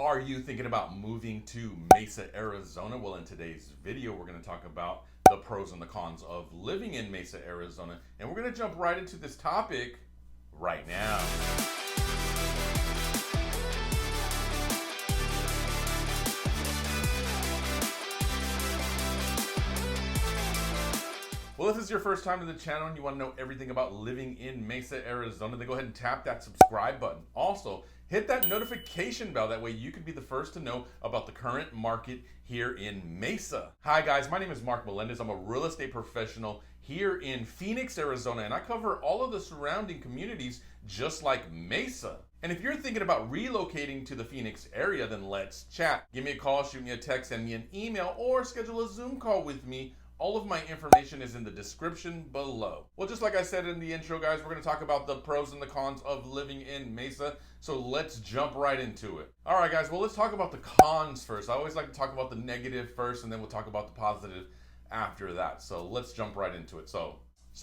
Are you thinking about moving to Mesa, Arizona? Well, in today's video, we're going to talk about the pros and the cons of living in Mesa, Arizona. And we're going to jump right into this topic right now. Well, if this is your first time to the channel and you want to know everything about living in Mesa, Arizona, then go ahead and tap that subscribe button. Also, hit that notification bell. That way you can be the first to know about the current market here in Mesa. Hi guys, my name is Mark Melendez. I'm a real estate professional here in Phoenix, Arizona, and I cover all of the surrounding communities just like Mesa. And if you're thinking about relocating to the Phoenix area, then let's chat. Give me a call, shoot me a text, send me an email, or schedule a Zoom call with me. All of my information is in the description below. Well, just like I said in the intro, guys, we're going to talk about the pros and the cons of living in Mesa. So let's jump right into it. All right, guys, well, let's talk about the cons first. I always like to talk about the negative first, and then we'll talk about the positive after that. So let's jump right into it. So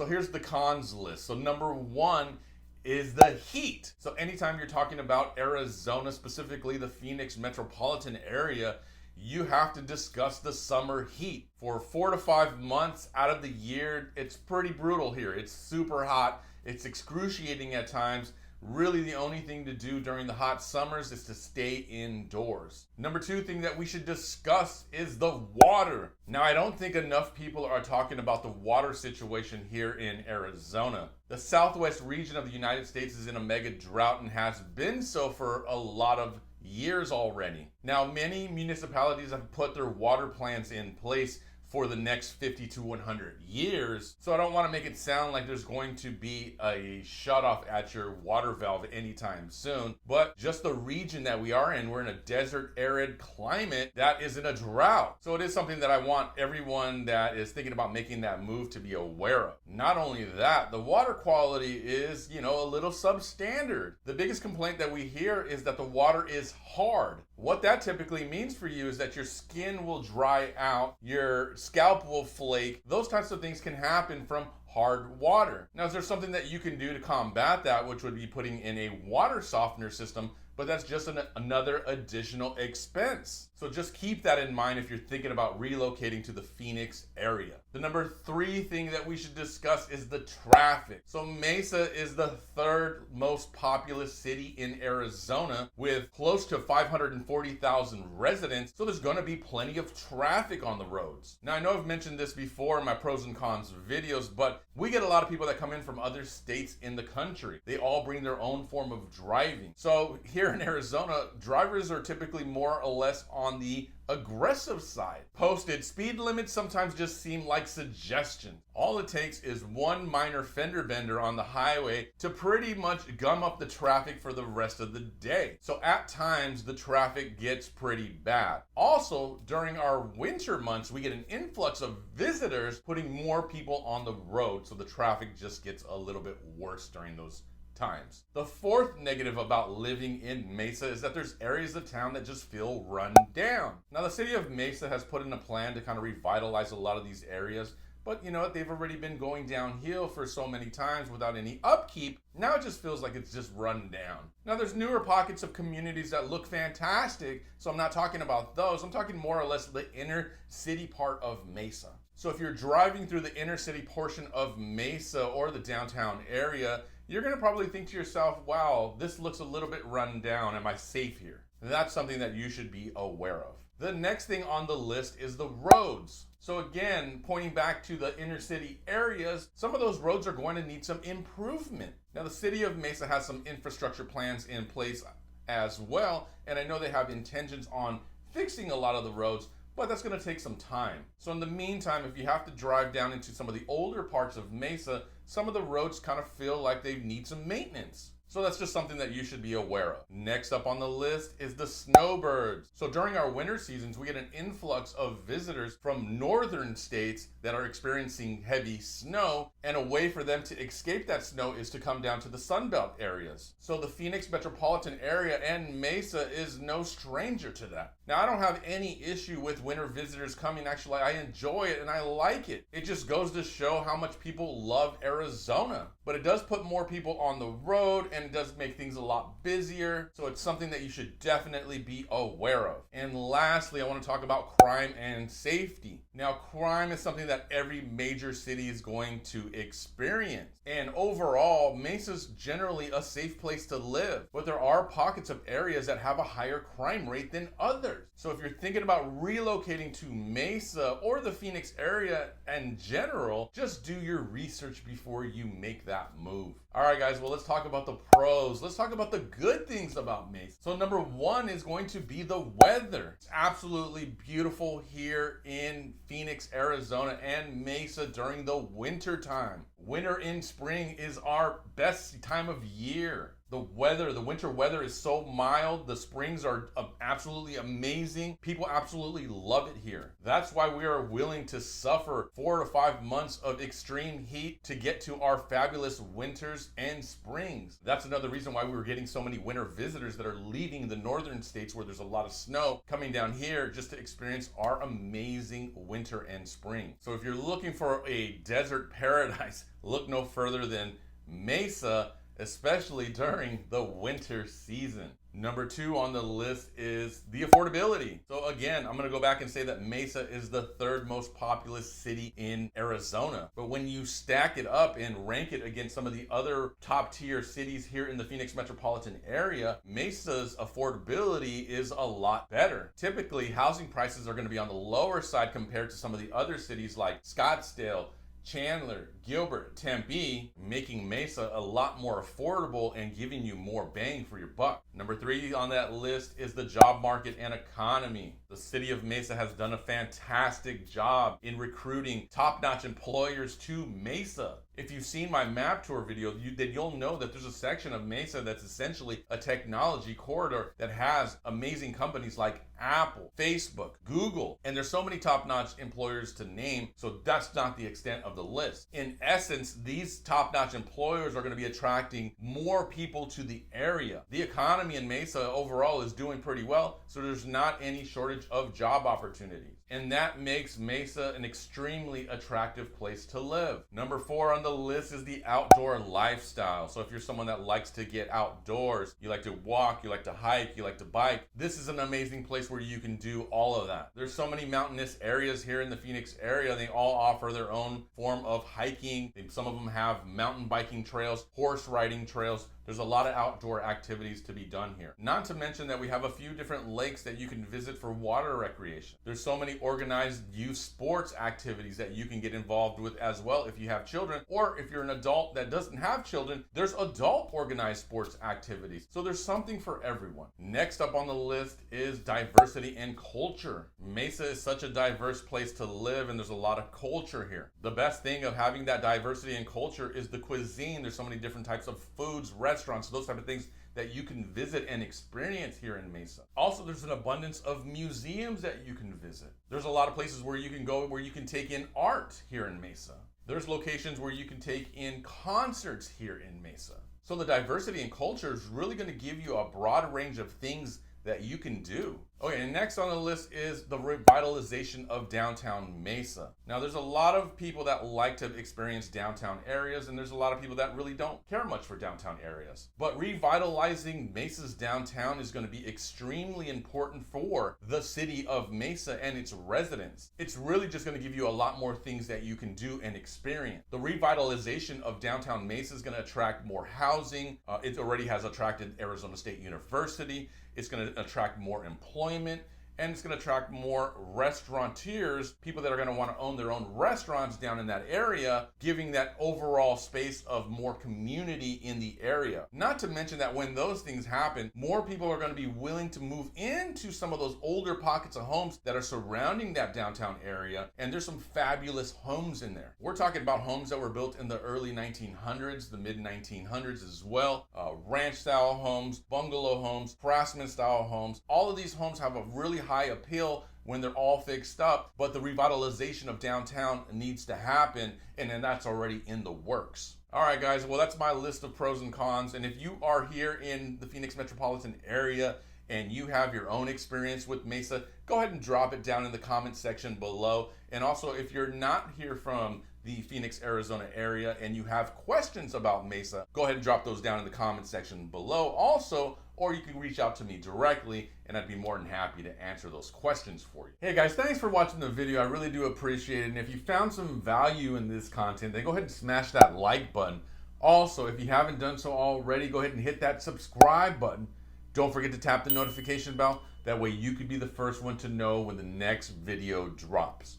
here's the cons list. So number one is the heat. So anytime you're talking about Arizona, specifically the Phoenix metropolitan area, you have to discuss the summer heat. For 4 to 5 months out of the year, it's pretty brutal here. It's super hot. It's excruciating at times. Really, the only thing to do during the hot summers is to stay indoors. Number two thing that we should discuss is the water. Now, I don't think enough people are talking about the water situation here in Arizona. The southwest region of the United States is in a mega drought and has been so for a lot of years already. Now, many municipalities have put their water plans in place for the next 50 to 100 years. So I don't want to make it sound like there's going to be a shutoff at your water valve anytime soon, but just the region that we are in, we're in a desert arid climate that is in a drought. So it is something that I want everyone that is thinking about making that move to be aware of. Not only that, the water quality is, a little substandard. The biggest complaint that we hear is that the water is hard. What that typically means for you is that your skin will dry out, your scalp will flake. Those types of things can happen from hard water. Now, is there something that you can do to combat that, which would be putting in a water softener system? But that's just another additional expense. So just keep that in mind if you're thinking about relocating to the Phoenix area. The number three thing that we should discuss is the traffic. So Mesa is the third most populous city in Arizona with close to 540,000 residents. So there's going to be plenty of traffic on the roads. Now, I know I've mentioned this before in my pros and cons videos, but we get a lot of people that come in from other states in the country. They all bring their own form of driving. So here in Arizona, drivers are typically more or less on the aggressive side. Posted speed limits sometimes just seem like suggestions. All it takes is one minor fender bender on the highway to pretty much gum up the traffic for the rest of the day. So at times the traffic gets pretty bad. Also, during our winter months, we get an influx of visitors, putting more people on the road, so the traffic just gets a little bit worse during those times. The fourth negative about living in Mesa is that there's areas of town that just feel run down. Now, the city of Mesa has put in a plan to kind of revitalize a lot of these areas, but you know what? They've already been going downhill for so many times without any upkeep. Now it just feels like it's just run down. Now, there's newer pockets of communities that look fantastic, so I'm not talking about those. I'm talking more or less the inner city part of Mesa. So if you're driving through the inner city portion of Mesa or the downtown area, you're going to probably think to yourself, wow, this looks a little bit run down. Am I safe here? And that's something that you should be aware of. The next thing on the list is the roads. So again, pointing back to the inner city areas, some of those roads are going to need some improvement. Now, the city of Mesa has some infrastructure plans in place as well, and I know they have intentions on fixing a lot of the roads, but that's going to take some time. So in the meantime, if you have to drive down into some of the older parts of Mesa, some of the roads kind of feel like they need some maintenance. So that's just something that you should be aware of. Next up on the list is the snowbirds. So during our winter seasons, we get an influx of visitors from northern states that are experiencing heavy snow, and a way for them to escape that snow is to come down to the Sunbelt areas. So the Phoenix metropolitan area and Mesa is no stranger to that. Now, I don't have any issue with winter visitors coming. Actually, I enjoy it and I like it. It just goes to show how much people love Arizona. but it does put more people on the road and it does make things a lot busier. So it's something that you should definitely be aware of. And lastly, I want to talk about crime and safety. Now, crime is something that every major city is going to experience. And overall, Mesa's generally a safe place to live, but there are pockets of areas that have a higher crime rate than others. So if you're thinking about relocating to Mesa or the Phoenix area in general, just do your research before you make that move. All right, guys, well, let's talk about the pros. Let's talk about the good things about Mesa. So number one is going to be the weather. It's absolutely beautiful here in Phoenix, Arizona and Mesa during the winter time. Winter and spring is our best time of year. The winter weather is so mild. The springs are absolutely amazing. People absolutely love it here. That's why we are willing to suffer 4 to 5 months of extreme heat to get to our fabulous winters and springs. That's another reason why we were getting so many winter visitors that are leaving the northern states where there's a lot of snow, coming down here just to experience our amazing winter and spring. So if you're looking for a desert paradise, look no further than Mesa, especially during the winter season. Number two on the list is the affordability. So again, I'm going to go back and say that Mesa is the third most populous city in Arizona. But when you stack it up and rank it against some of the other top tier cities here in the Phoenix metropolitan area, Mesa's affordability is a lot better. Typically, housing prices are going to be on the lower side compared to some of the other cities like Scottsdale, Chandler, Gilbert, Tempe, making Mesa a lot more affordable and giving you more bang for your buck. Number three on that list is the job market and economy. The city of Mesa has done a fantastic job in recruiting top-notch employers to Mesa. If you've seen my map tour video, then you'll know that there's a section of Mesa that's essentially a technology corridor that has amazing companies like Apple, Facebook, Google, and there's so many top-notch employers to name, so that's not the extent of the list. In essence, these top-notch employers are going to be attracting more people to the area. The economy in Mesa overall is doing pretty well, so there's not any shortage of job opportunities. And that makes Mesa an extremely attractive place to live. Number four on the list is the outdoor lifestyle. So if you're someone that likes to get outdoors, you like to walk, you like to hike, you like to bike, this is an amazing place where you can do all of that. There's so many mountainous areas here in the Phoenix area. They all offer their own form of hiking. Some of them have mountain biking trails, horse riding trails. There's a lot of outdoor activities to be done here. Not to mention that we have a few different lakes that you can visit for water recreation. There's so many organized youth sports activities that you can get involved with as well if you have children, or if you're an adult that doesn't have children, there's adult organized sports activities. So there's something for everyone. Next up on the list is diversity and culture. Mesa is such a diverse place to live and there's a lot of culture here. The best thing of having that diversity and culture is the cuisine. There's so many different types of foods, restaurants, those type of things that you can visit and experience here in Mesa. Also, there's an abundance of museums that you can visit. There's a lot of places where you can go where you can take in art here in Mesa. There's locations where you can take in concerts here in Mesa. So the diversity and culture is really going to give you a broad range of things that you can do. Okay, and next on the list is the revitalization of downtown Mesa. Now, there's a lot of people that like to experience downtown areas, and there's a lot of people that really don't care much for downtown areas. But revitalizing Mesa's downtown is going to be extremely important for the city of Mesa and its residents. It's really just going to give you a lot more things that you can do and experience. The revitalization of downtown Mesa is going to attract more housing. It already has attracted Arizona State University. It's going to attract more employment, and it's going to attract more restaurateurs, people that are going to want to own their own restaurants down in that area, giving that overall space of more community in the area. Not to mention that when those things happen, more people are going to be willing to move into some of those older pockets of homes that are surrounding that downtown area, and there's some fabulous homes in there. We're talking about homes that were built in the early 1900s, the mid 1900s as well, ranch style homes, bungalow homes, craftsman style homes. All of these homes have a really high appeal when they're all fixed up, but the revitalization of downtown needs to happen, and then that's already in the works. All right, guys, well, that's my list of pros and cons, and if you are here in the Phoenix metropolitan area and you have your own experience with Mesa, go ahead and drop it down in the comment section below. And also, if you're not here from the Phoenix, Arizona area and you have questions about Mesa, go ahead and drop those down in the comment section below also, or you can reach out to me directly and I'd be more than happy to answer those questions for you. Hey guys, thanks for watching the video. I really do appreciate it. And if you found some value in this content, then go ahead and smash that like button. Also, if you haven't done so already, go ahead and hit that subscribe button. Don't forget to tap the notification bell. That way you could be the first one to know when the next video drops.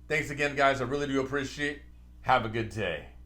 Thanks again, guys. I really do appreciate it. Have a good day.